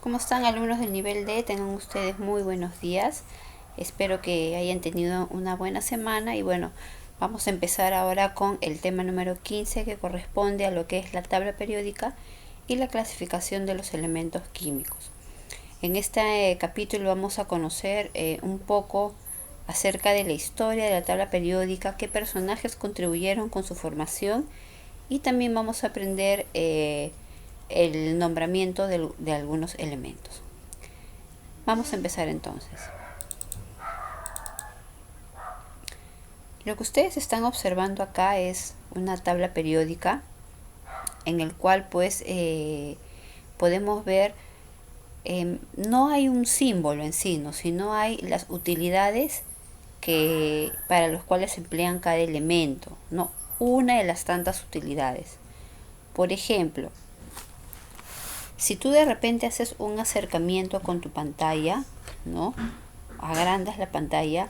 ¿Cómo están, alumnos del nivel D? Tengan ustedes muy buenos días. Espero que hayan tenido una buena semana y bueno, vamos a empezar ahora con el tema número 15, que corresponde a lo que es la tabla periódica y la clasificación de los elementos químicos. En este capítulo vamos a conocer un poco acerca de la historia de la tabla periódica, qué personajes contribuyeron con su formación, y también vamos a aprender el nombramiento de algunos elementos. Vamos a empezar entonces. Lo que ustedes están observando acá es una tabla periódica en el cual podemos ver, no hay un símbolo en sí, ¿no? Sino hay las utilidades para los cuales se emplean cada elemento, ¿no? Una de las tantas utilidades. Por ejemplo, si tú de repente haces un acercamiento con tu pantalla, ¿no? Agrandas la pantalla,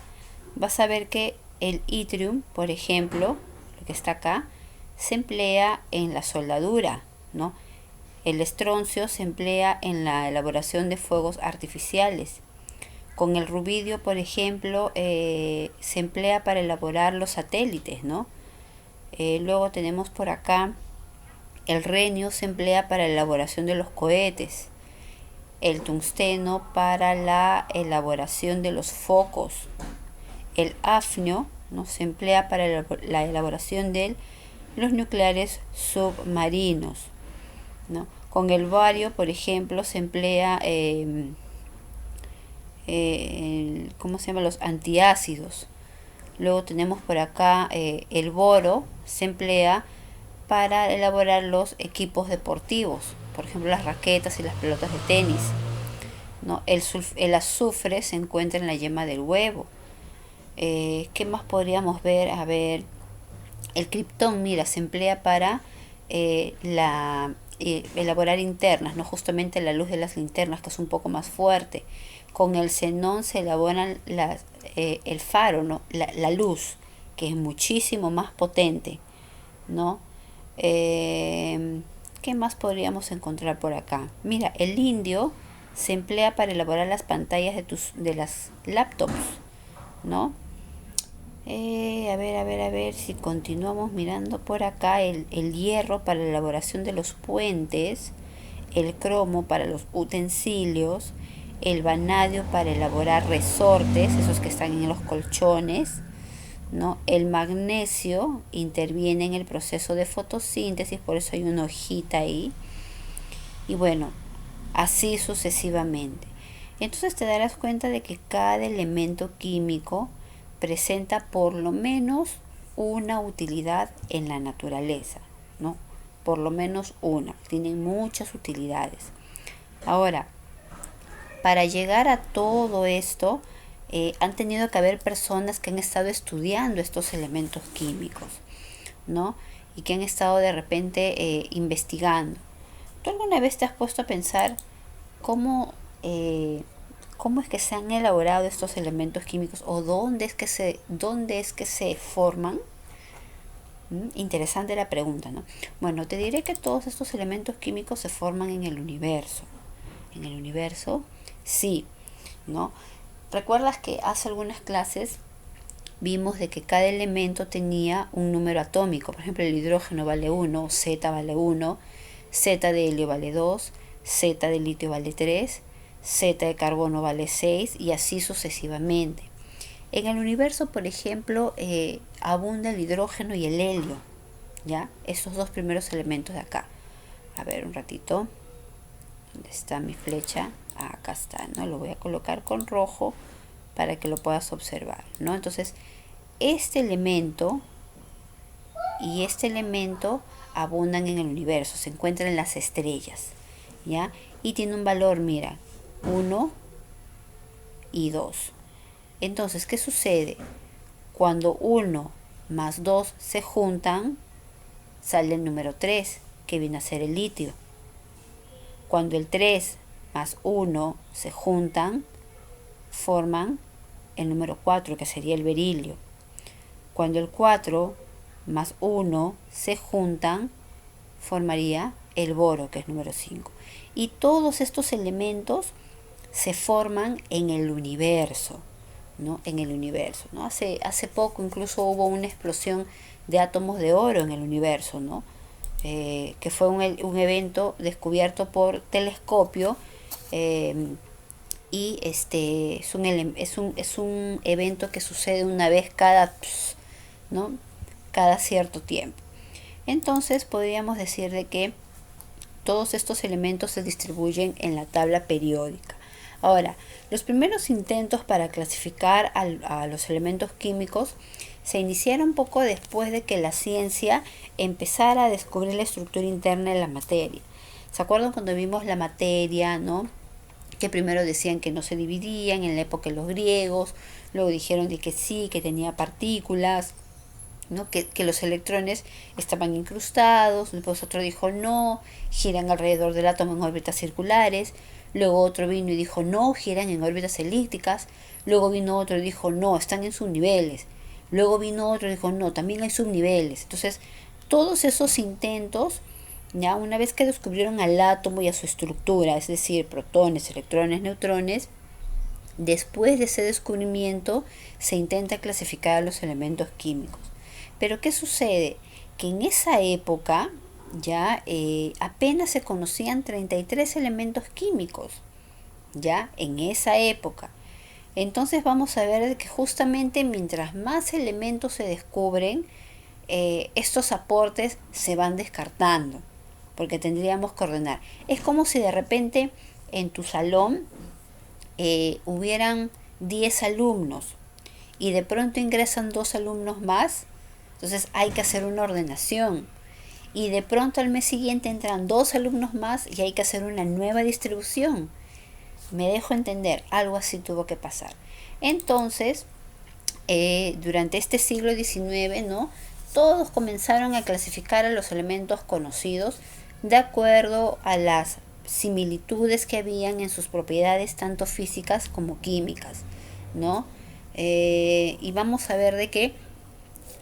vas a ver que el yttrium, por ejemplo, lo que está acá, se emplea en la soldadura, ¿no? El estroncio se emplea en la elaboración de fuegos artificiales. Con el rubidio, por ejemplo, se emplea para elaborar los satélites, ¿no? Luego tenemos por acá el renio, se emplea para la elaboración de los cohetes. El tungsteno para la elaboración de los focos. El hafnio, ¿no? Se emplea para la elaboración de los nucleares submarinos, ¿no? Con el bario, por ejemplo, se emplea ¿cómo se llama? Los antiácidos. Luego tenemos por acá el boro, se emplea para elaborar los equipos deportivos, por ejemplo las raquetas y las pelotas de tenis, ¿no? El azufre se encuentra en la yema del huevo. ¿Qué más podríamos ver? A ver, el criptón, mira, se emplea para elaborar linternas, no justamente la luz de las linternas, que es un poco más fuerte. Con el xenón se elaboran el faro, ¿no? La luz, que es muchísimo más potente, ¿no? ¿Qué más podríamos encontrar por acá? Mira, el indio se emplea para elaborar las pantallas de las laptops, ¿no? A ver si continuamos mirando por acá, el hierro para la elaboración de los puentes, el cromo para los utensilios, el vanadio para elaborar resortes, esos que están en los colchones, ¿no? El magnesio interviene en el proceso de fotosíntesis, por eso hay una hojita ahí. Y bueno, así sucesivamente. Entonces te darás cuenta de que cada elemento químico presenta por lo menos una utilidad en la naturaleza, ¿no? Por lo menos una. Tienen muchas utilidades. Ahora, para llegar a todo esto, han tenido que haber personas que han estado estudiando estos elementos químicos, ¿no? Y que han estado de repente investigando. ¿Tú alguna vez te has puesto a pensar cómo, cómo es que se han elaborado estos elementos químicos o dónde es que se forman? Interesante la pregunta, ¿no? Bueno, te diré que todos estos elementos químicos se forman en el universo. En el universo, sí, ¿no? ¿Recuerdas que hace algunas clases vimos de que cada elemento tenía un número atómico? Por ejemplo, el hidrógeno vale 1, Z vale 1, Z de helio vale 2, Z de litio vale 3, Z de carbono vale 6 y así sucesivamente. En el universo, por ejemplo, abunda el hidrógeno y el helio, ¿ya? Estos dos primeros elementos de acá. A ver, un ratito. ¿Dónde está mi flecha? Acá está, ¿no? Lo voy a colocar con rojo para que lo puedas observar, ¿no? Entonces, este elemento y este elemento abundan en el universo, se encuentran en las estrellas, ¿ya? Y tiene un valor, mira, 1 y 2. Entonces, ¿qué sucede? Cuando 1 más 2 se juntan, sale el número 3, que viene a ser el litio. Cuando el 3 más 1 se juntan, forman el número 4, que sería el berilio. Cuando el 4 más 1 se juntan, formaría el boro, que es número 5. Y todos estos elementos se forman en el universo, ¿no? En el universo, ¿no? Hace poco incluso hubo una explosión de átomos de oro en el universo, ¿no? Que fue un evento descubierto por telescopio, y es un evento que sucede una vez ¿no? Cada cierto tiempo. Entonces podríamos decir de que todos estos elementos se distribuyen en la tabla periódica. Ahora, los primeros intentos para clasificar a los elementos químicos se iniciaron un poco después de que la ciencia empezara a descubrir la estructura interna de la materia. ¿Se acuerdan cuando vimos la materia, no? Que primero decían que no se dividían en la época de los griegos, luego dijeron de que sí, que tenía partículas, ¿no? Que los electrones estaban incrustados, después otro dijo no, giran alrededor del átomo en órbitas circulares, luego otro vino y dijo no, giran en órbitas elípticas, luego vino otro y dijo no, están en subniveles, luego vino otro y dijo no, también hay subniveles. Entonces, todos esos intentos, ya una vez que descubrieron al átomo y a su estructura, es decir, protones, electrones, neutrones, después de ese descubrimiento se intenta clasificar a los elementos químicos. Pero ¿qué sucede? Que en esa época ya apenas se conocían 33 elementos químicos, ya en esa época. Entonces vamos a ver que justamente mientras más elementos se descubren, estos aportes se van descartando, porque tendríamos que ordenar. Es como si de repente en tu salón hubieran 10 alumnos y de pronto ingresan 2 alumnos más. Entonces hay que hacer una ordenación. Y de pronto al mes siguiente entran 2 alumnos más y hay que hacer una nueva distribución. Me dejo entender, algo así tuvo que pasar. Entonces, durante este siglo XIX, ¿no? Todos comenzaron a clasificar a los elementos conocidos de acuerdo a las similitudes que habían en sus propiedades tanto físicas como químicas, ¿no? Y vamos a ver de que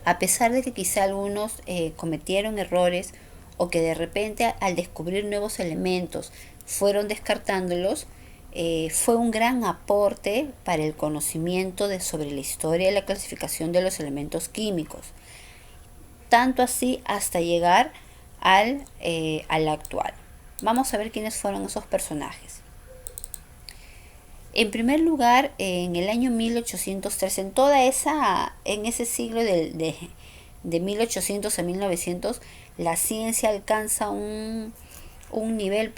a pesar de que quizá algunos cometieron errores o que de repente al descubrir nuevos elementos fueron descartándolos, fue un gran aporte para el conocimiento sobre la historia y la clasificación de los elementos químicos. Tanto así hasta llegar al actual. Vamos a ver quiénes fueron esos personajes. En primer lugar, en el año 1803, en ese siglo de 1800 a 1900, la ciencia alcanza un nivel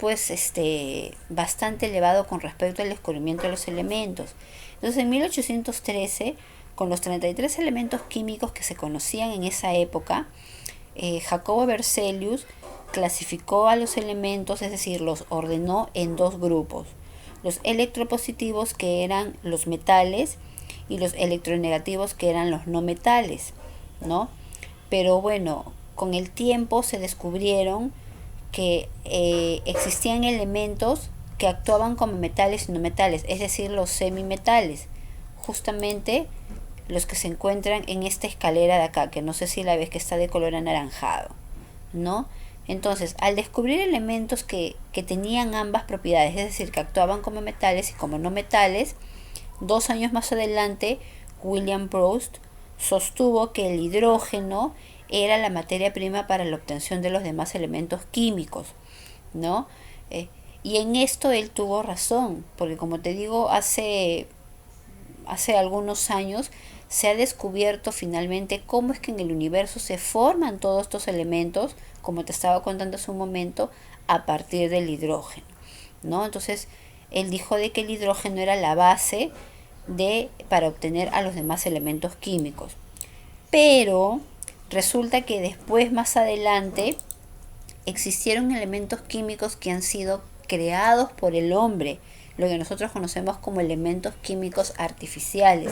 bastante elevado con respecto al descubrimiento de los elementos. Entonces, en 1813, con los 33 elementos químicos que se conocían en esa época, Jacobo Berzelius clasificó a los elementos, es decir, los ordenó en 2 grupos. Los electropositivos, que eran los metales, y los electronegativos, que eran los no metales, ¿no? Pero bueno, con el tiempo se descubrieron que existían elementos que actuaban como metales y no metales, es decir, los semimetales, justamente los que se encuentran en esta escalera de acá, que no sé si la ves, que está de color anaranjado, ¿no? Entonces, al descubrir elementos que tenían ambas propiedades, es decir, que actuaban como metales y como no metales, 2 años más adelante, William Proust sostuvo que el hidrógeno era la materia prima para la obtención de los demás elementos químicos, ¿no? Y en esto él tuvo razón, porque como te digo, hace algunos años se ha descubierto finalmente cómo es que en el universo se forman todos estos elementos, como te estaba contando hace un momento, a partir del hidrógeno, ¿no? Entonces, él dijo de que el hidrógeno era la base para obtener a los demás elementos químicos. Pero resulta que después, más adelante, existieron elementos químicos que han sido creados por el hombre, lo que nosotros conocemos como elementos químicos artificiales.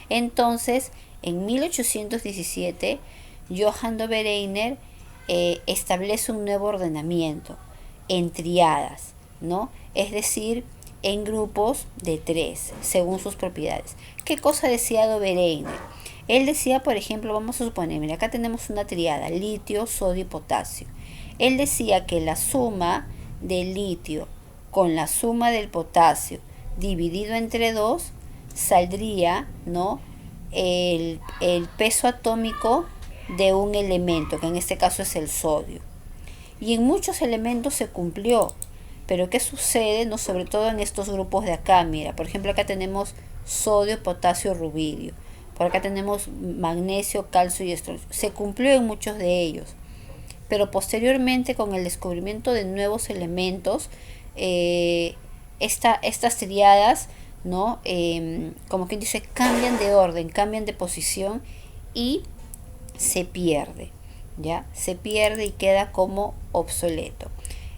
Entonces, en 1817, Johann Dobereiner establece un nuevo ordenamiento en triadas, ¿no? Es decir, en grupos de 3, según sus propiedades. ¿Qué cosa decía Dobereiner? Él decía, por ejemplo, vamos a suponer, mira, acá tenemos una triada, litio, sodio y potasio. Él decía que la suma del litio con la suma del potasio dividido entre 2 saldría, ¿no?, el peso atómico de un elemento, que en este caso es el sodio. Y en muchos elementos se cumplió. Pero ¿qué sucede? No, sobre todo en estos grupos de acá, mira, por ejemplo acá tenemos sodio, potasio, rubidio. Por acá tenemos magnesio, calcio y estroncio. Se cumplió en muchos de ellos. Pero posteriormente, con el descubrimiento de nuevos elementos, estas triadas, ¿no? Como quien dice, cambian de orden, cambian de posición y se pierde, ¿ya? Se pierde y queda como obsoleto.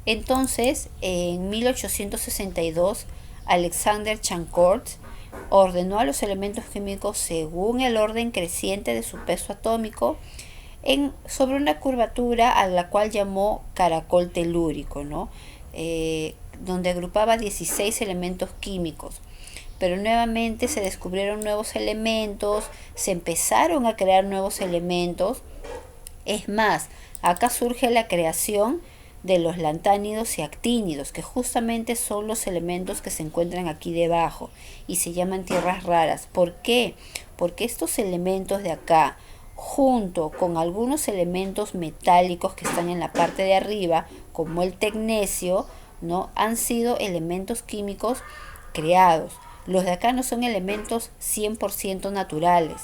Entonces, en 1862, Alexander Chancourt ordenó a los elementos químicos según el orden creciente de su peso atómico sobre una curvatura a la cual llamó caracol telúrico, ¿no? Donde agrupaba 16 elementos químicos. Pero nuevamente se descubrieron nuevos elementos, se empezaron a crear nuevos elementos. Es más, acá surge la creación de los lantánidos y actínidos, que justamente son los elementos que se encuentran aquí debajo y se llaman tierras raras. ¿Por qué? Porque estos elementos de acá, junto con algunos elementos metálicos que están en la parte de arriba, como el tecnecio, ¿no?, han sido elementos químicos creados. Los de acá no son elementos 100% naturales,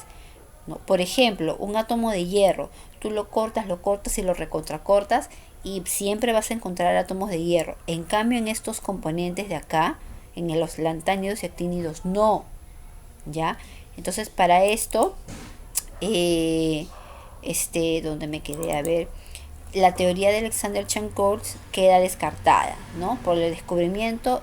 ¿no? Por ejemplo, un átomo de hierro, tú lo cortas y lo recontracortas y siempre vas a encontrar átomos de hierro. En cambio, en estos componentes de acá, en los lantánidos y actínidos, no, ¿ya? Entonces, para esto, donde me quedé, a ver, la teoría de Alexander Chancourt queda descartada, ¿no?, por el descubrimiento,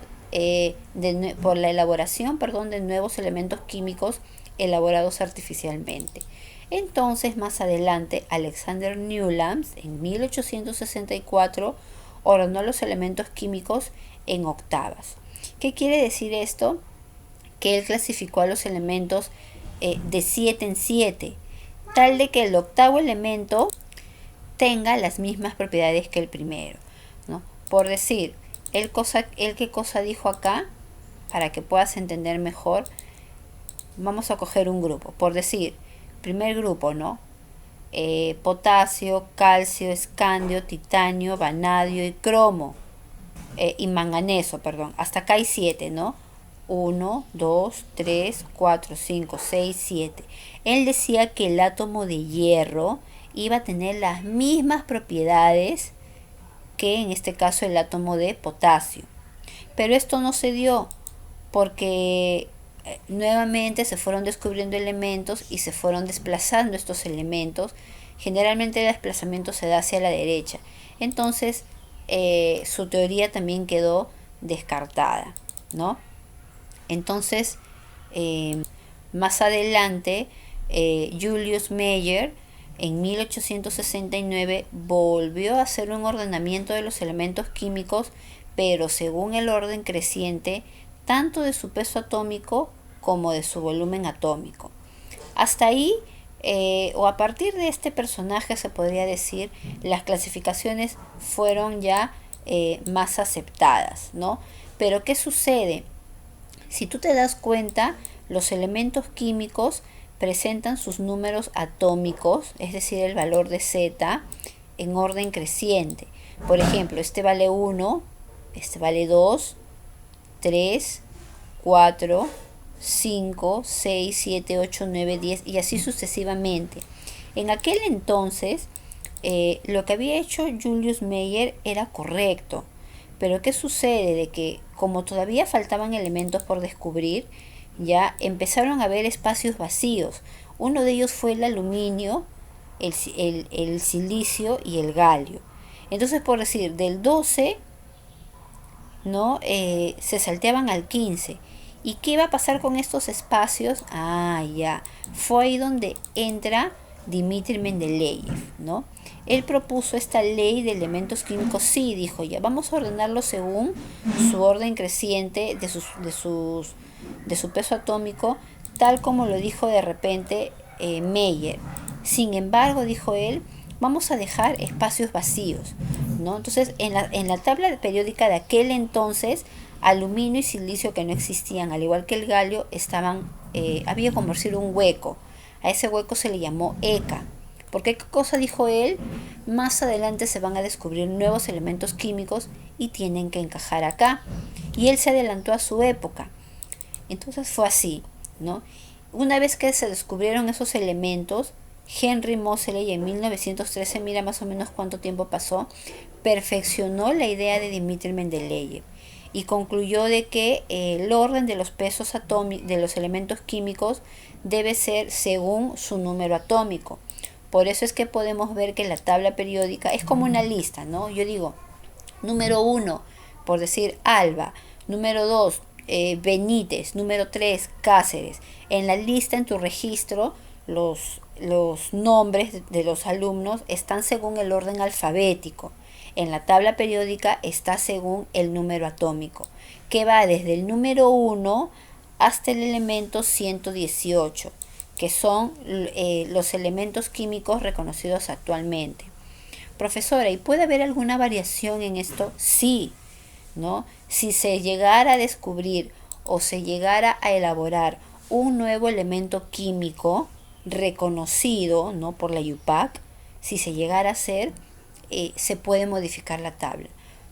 por la elaboración, de nuevos elementos químicos elaborados artificialmente. Entonces, más adelante, Alexander Newlands, en 1864, ordenó los elementos químicos en octavas. ¿Qué quiere decir esto? Que él clasificó a los elementos de 7 en 7, tal de que el octavo elemento tenga las mismas propiedades que el primero, ¿no? Por decir, él qué cosa dijo acá, para que puedas entender mejor. Vamos a coger un grupo, por decir, primer grupo, ¿no? Potasio, calcio, escandio, titanio, vanadio y cromo, y manganeso, perdón. Hasta acá hay 7, ¿no? 1, 2, 3, 4, 5, 6, 7. Él decía que el átomo de hierro iba a tener las mismas propiedades que en este caso el átomo de potasio. Pero esto no se dio porque nuevamente se fueron descubriendo elementos y se fueron desplazando estos elementos. Generalmente el desplazamiento se da hacia la derecha. Entonces su teoría también quedó descartada, ¿no? Entonces, más adelante, Julius Meyer en 1869 volvió a hacer un ordenamiento de los elementos químicos, pero según el orden creciente tanto de su peso atómico como de su volumen atómico. Hasta ahí, o a partir de este personaje, se podría decir, las clasificaciones fueron ya más aceptadas, ¿no? Pero ¿qué sucede? Si tú te das cuenta, los elementos químicos presentan sus números atómicos, es decir, el valor de Z, en orden creciente. Por ejemplo, este vale 1, este vale 2, 3, 4, 5, 6, 7, 8, 9, 10 y así sucesivamente. En aquel entonces, lo que había hecho Julius Meyer era correcto. Pero ¿qué sucede? De que como todavía faltaban elementos por descubrir, ya empezaron a haber espacios vacíos. Uno de ellos fue el aluminio, el silicio y el galio. Entonces, por decir, del 12, ¿no? Se salteaban al 15. ¿Y qué va a pasar con estos espacios? Ya. Fue ahí donde entra Dmitri Mendeleev, ¿no? Él propuso esta ley de elementos químicos. Sí, dijo, ya vamos a ordenarlo según su orden creciente de su peso atómico, tal como lo dijo de repente Meyer. Sin embargo, dijo él, vamos a dejar espacios vacíos, ¿no? Entonces, en la tabla periódica de aquel entonces, aluminio y silicio, que no existían, al igual que el galio, había como decir un hueco. A ese hueco se le llamó ECA. Porque ¿qué cosa dijo él? Más adelante se van a descubrir nuevos elementos químicos y tienen que encajar acá. Y él se adelantó a su época. Entonces fue así, ¿no? Una vez que se descubrieron esos elementos, Henry Moseley en 1913, mira más o menos cuánto tiempo pasó, perfeccionó la idea de Dmitri Mendeleev y concluyó de que el orden de los pesos atómicos de los elementos químicos debe ser según su número atómico. Por eso es que podemos ver que la tabla periódica es como una lista, ¿no? Yo digo, número 1, por decir Alba, número 2, Benítez, número 3, Cáceres. En la lista, en tu registro, los nombres de los alumnos están según el orden alfabético. En la tabla periódica está según el número atómico, que va desde el número 1 hasta el elemento 118, que son los elementos químicos reconocidos actualmente. Profesora, ¿y puede haber alguna variación en esto? Sí, ¿no? Si se llegara a descubrir o se llegara a elaborar un nuevo elemento químico reconocido, ¿no?, por la IUPAC, si se llegara a hacer, se puede modificar la tabla.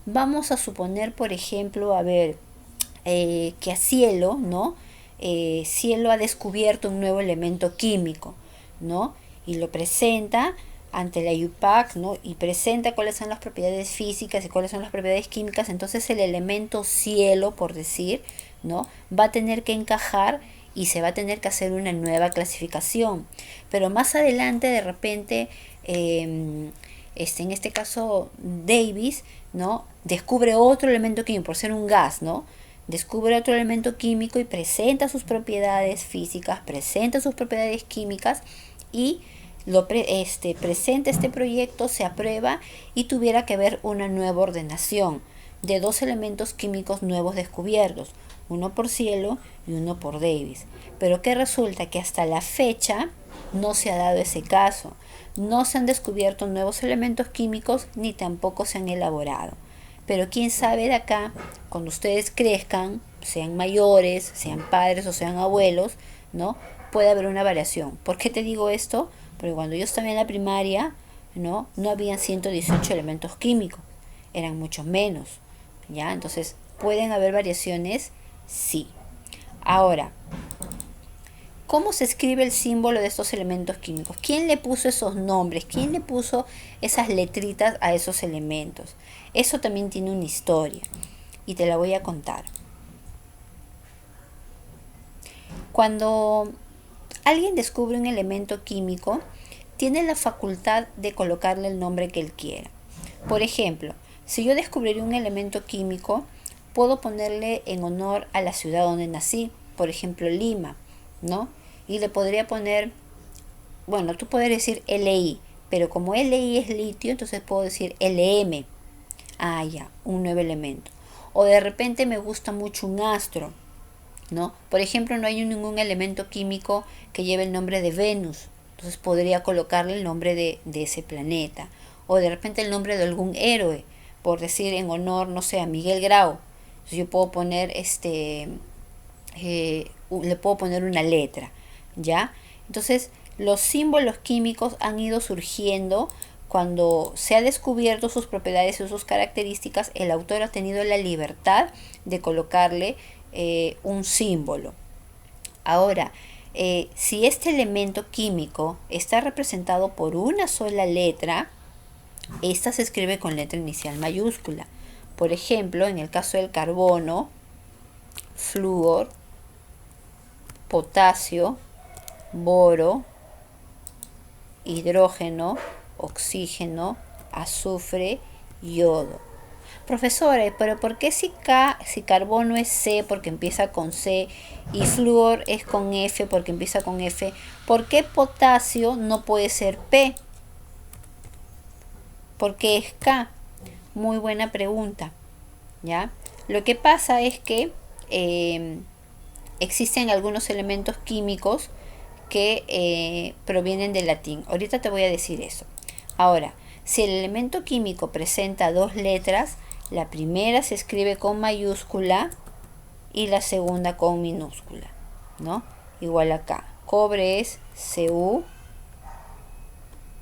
Vamos a suponer, por ejemplo, a ver, que a Cielo, ¿no? Cielo ha descubierto un nuevo elemento químico, ¿no? Y lo presenta ante la IUPAC, ¿no? Y presenta cuáles son las propiedades físicas y cuáles son las propiedades químicas. Entonces el elemento cielo, por decir, ¿no?, va a tener que encajar y se va a tener que hacer una nueva clasificación. Pero más adelante, de repente, en este caso Davis, ¿no?, descubre otro elemento químico por ser un gas, ¿no? Descubre otro elemento químico y presenta sus propiedades físicas, presenta sus propiedades químicas y presenta este proyecto, se aprueba y tuviera que haber una nueva ordenación de dos elementos químicos nuevos descubiertos, uno por Cielo y uno por Davis. Pero que resulta que hasta la fecha no se ha dado ese caso. No se han descubierto nuevos elementos químicos ni tampoco se han elaborado. Pero quién sabe de acá, cuando ustedes crezcan, sean mayores, sean padres o sean abuelos, ¿no?, puede haber una variación. ¿Por qué te digo esto? Porque cuando yo estaba en la primaria, no habían 118 elementos químicos, eran muchos menos, ¿ya? Entonces, ¿pueden haber variaciones? Sí. Ahora, ¿cómo se escribe el símbolo de estos elementos químicos? ¿Quién le puso esos nombres? ¿Quién le puso esas letritas a esos elementos? Eso también tiene una historia y te la voy a contar. Cuando alguien descubre un elemento químico, tiene la facultad de colocarle el nombre que él quiera. Por ejemplo, si yo descubriría un elemento químico, puedo ponerle en honor a la ciudad donde nací, por ejemplo Lima, ¿no? Y le podría poner, bueno, tú podrías decir Li, pero como Li es litio, entonces puedo decir Lm. Ah, ya, un nuevo elemento. O de repente me gusta mucho un astro, ¿no? Por ejemplo, no hay ningún elemento químico que lleve el nombre de Venus, entonces podría colocarle el nombre de ese planeta. O de repente el nombre de algún héroe, por decir en honor, no sé, a Miguel Grau. Entonces yo puedo poner le puedo poner una letra, ¿ya? Entonces los símbolos químicos han ido surgiendo. Cuando se ha descubierto sus propiedades y sus características, el autor ha tenido la libertad de colocarle un símbolo. Ahora, si este elemento químico está representado por una sola letra, esta se escribe con letra inicial mayúscula. Por ejemplo, en el caso del carbono, flúor, potasio, boro, hidrógeno, oxígeno, azufre, yodo. Profesora, pero ¿por qué si carbono es C porque empieza con C y flúor es con F porque empieza con F? ¿Por qué potasio no puede ser P? ¿Por qué es K? Muy buena pregunta, ¿ya? Lo que pasa es que existen algunos elementos químicos que provienen del latín. Ahorita te voy a decir eso. Ahora, Si el elemento químico presenta dos letras, la primera se escribe con mayúscula y la segunda con minúscula, ¿no? Igual acá, cobre es Cu,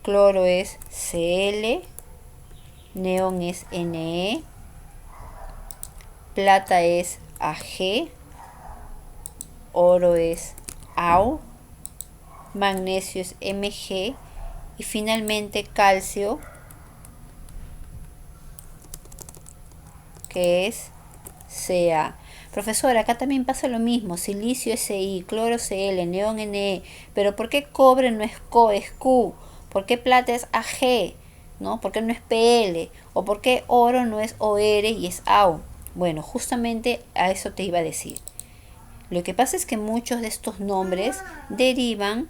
cloro es Cl, neón es Ne, plata es Ag, oro es Au, magnesio es Mg y finalmente calcio, que es Ca. Profesor, acá también pasa lo mismo, silicio es Si, cloro Cl, neón Ne, pero ¿por qué cobre no es Co, es Q? ¿Por qué plata es Ag? ¿No? ¿Por qué no es Pl? ¿O por qué oro no es OR y es AU? Bueno, justamente a eso te iba a decir. Lo que pasa es que muchos de estos nombres derivan,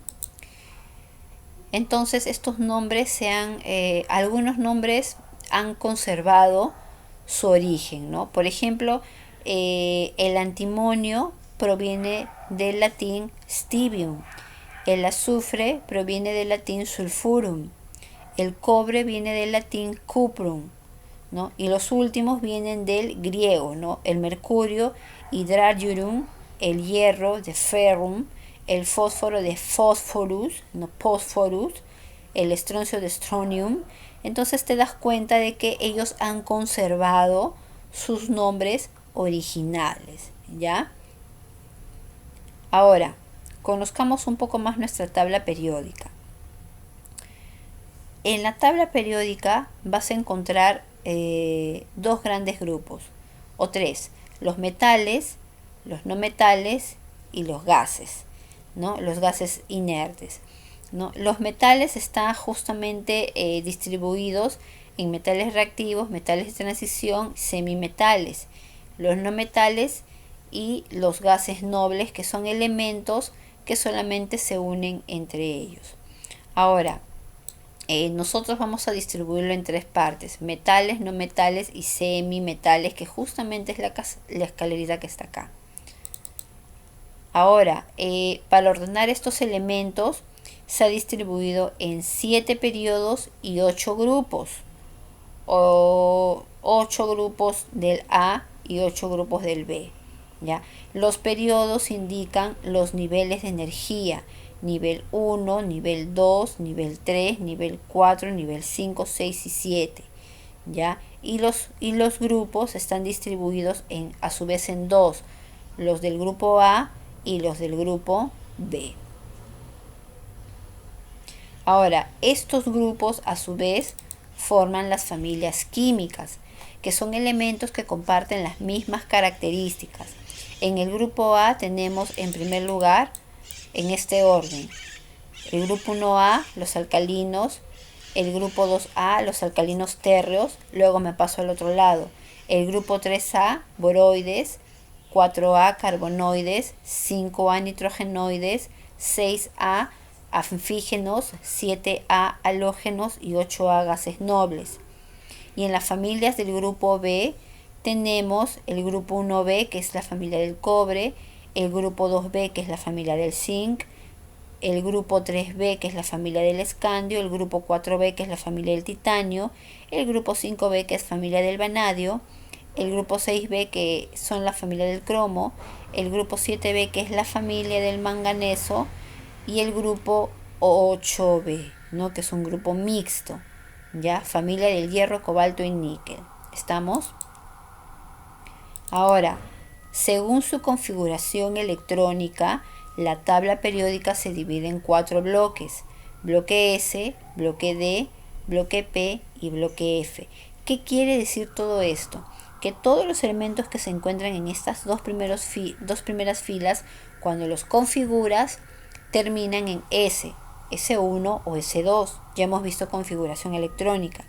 entonces estos nombres algunos nombres han conservado su origen, ¿no? Por ejemplo, el antimonio proviene del latín stibium, el azufre proviene del latín sulfurum, el cobre viene del latín cuprum, ¿no? Y los últimos vienen del griego, ¿no? El mercurio, hydrargyrum, el hierro de ferrum, el fósforo de phosphorus, no phosphorus, el estroncio de strontium. Entonces te das cuenta de que ellos han conservado sus nombres originales, ¿ya? Ahora, conozcamos un poco más nuestra tabla periódica. En la tabla periódica vas a encontrar dos grandes grupos, o tres: los metales, los no metales y los gases, ¿no? Los gases inertes, ¿no? Los metales están justamente distribuidos en metales reactivos, metales de transición, semimetales. Los no metales y los gases nobles, que son elementos que solamente se unen entre ellos. Ahora, nosotros vamos a distribuirlo en tres partes: metales, no metales y semimetales, que justamente es la escalerita que está acá. Ahora, para ordenar estos elementos se ha distribuido en 7 periodos y 8 grupos, o 8 grupos del A y 8 grupos del B, ¿ya? Los periodos indican los niveles de energía: nivel 1, nivel 2, nivel 3, nivel 4, nivel 5, 6 y 7, ¿ya? Y los grupos están distribuidos a su vez en dos: los del grupo A y los del grupo B. Ahora, estos grupos a su vez forman las familias químicas, que son elementos que comparten las mismas características. En el grupo A tenemos en primer lugar, en este orden, el grupo 1A, los alcalinos; el grupo 2A, los alcalinos térreos; luego me paso al otro lado, el grupo 3A, boroides; 4A, carbonoides; 5A, nitrogenoides; 6A, anfígenos; 7A, halógenos y 8A, gases nobles. Y en las familias del grupo B tenemos el grupo 1B, que es la familia del cobre; el grupo 2B, que es la familia del zinc; el grupo 3B, que es la familia del escandio; el grupo 4B, que es la familia del titanio; el grupo 5B, que es familia del vanadio; el grupo 6B, que son la familia del cromo; el grupo 7B, que es la familia del manganeso; y el grupo 8B, ¿no? Que es un grupo mixto, ¿ya? Familia del hierro, cobalto y níquel. ¿Estamos? Ahora, según su configuración electrónica, la tabla periódica se divide en 4 bloques: bloque S, bloque D, bloque P y bloque F. ¿Qué quiere decir todo esto? Que todos los elementos que se encuentran en estas dos primeras filas, cuando los configuras, terminan en S, S1 o S2. Ya hemos visto configuración electrónica.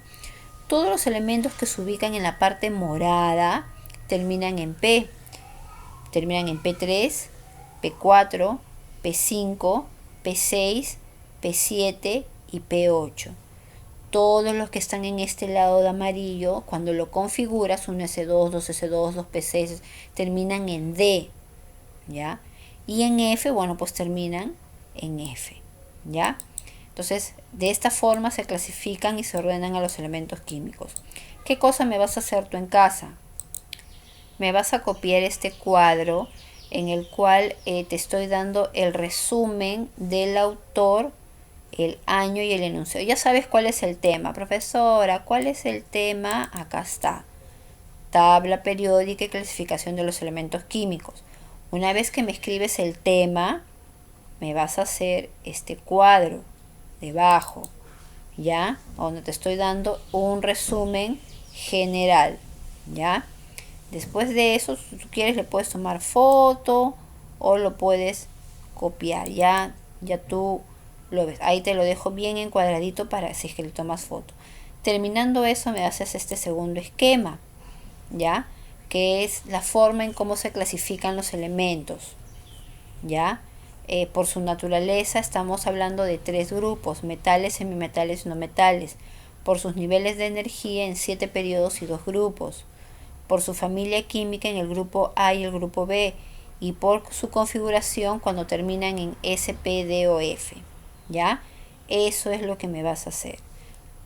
Todos los elementos que se ubican en la parte morada terminan en P. Terminan en P3, P4, P5, P6, P7 y P8. Todos los que están en este lado de amarillo, cuando lo configuras, 1S2, 2S2, 2P6, terminan en D, ¿ya? Y en F, bueno, pues terminan en F, ¿ya? Entonces, de esta forma se clasifican y se ordenan a los elementos químicos. ¿Qué cosa me vas a hacer tú en casa? Me vas a copiar este cuadro en el cual te estoy dando el resumen del autor, el año y el enunciado. Ya sabes cuál es el tema, profesora. ¿Cuál es el tema? Acá está. Tabla periódica y clasificación de los elementos químicos. Una vez que me escribes el tema, me vas a hacer este cuadro debajo, ¿ya? Donde te estoy dando un resumen general, ¿ya? Después de eso, si tú quieres, le puedes tomar foto o lo puedes copiar, ¿ya? Ya tú lo ves. Ahí te lo dejo bien encuadradito para si es que le tomas foto. Terminando eso, me haces este segundo esquema, ¿ya? Que es la forma en cómo se clasifican los elementos, ¿ya? Por su naturaleza estamos hablando de 3 grupos: metales, semimetales y no metales. Por sus niveles de energía en 7 periodos y 2 grupos. Por su familia química en el grupo A y el grupo B. Y por su configuración cuando terminan en S, P, D o F, ¿ya? Eso es lo que me vas a hacer.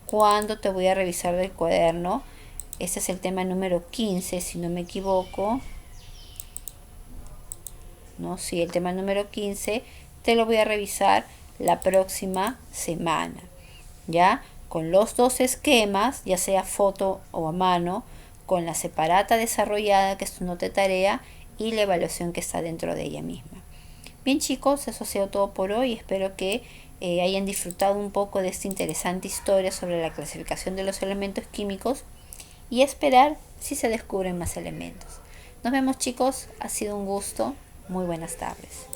Cuando te voy a revisar del cuaderno, este es el tema número 15, si no me equivoco, ¿no? Sí, el tema número 15 te lo voy a revisar la próxima semana, ¿ya? Con los dos esquemas, ya sea foto o a mano, con la separata desarrollada, que es tu nota de tarea, y la evaluación que está dentro de ella misma. Bien, chicos, eso ha sido todo por hoy. Espero que hayan disfrutado un poco de esta interesante historia sobre la clasificación de los elementos químicos y esperar si se descubren más elementos. Nos vemos, chicos, ha sido un gusto. Muy buenas tardes.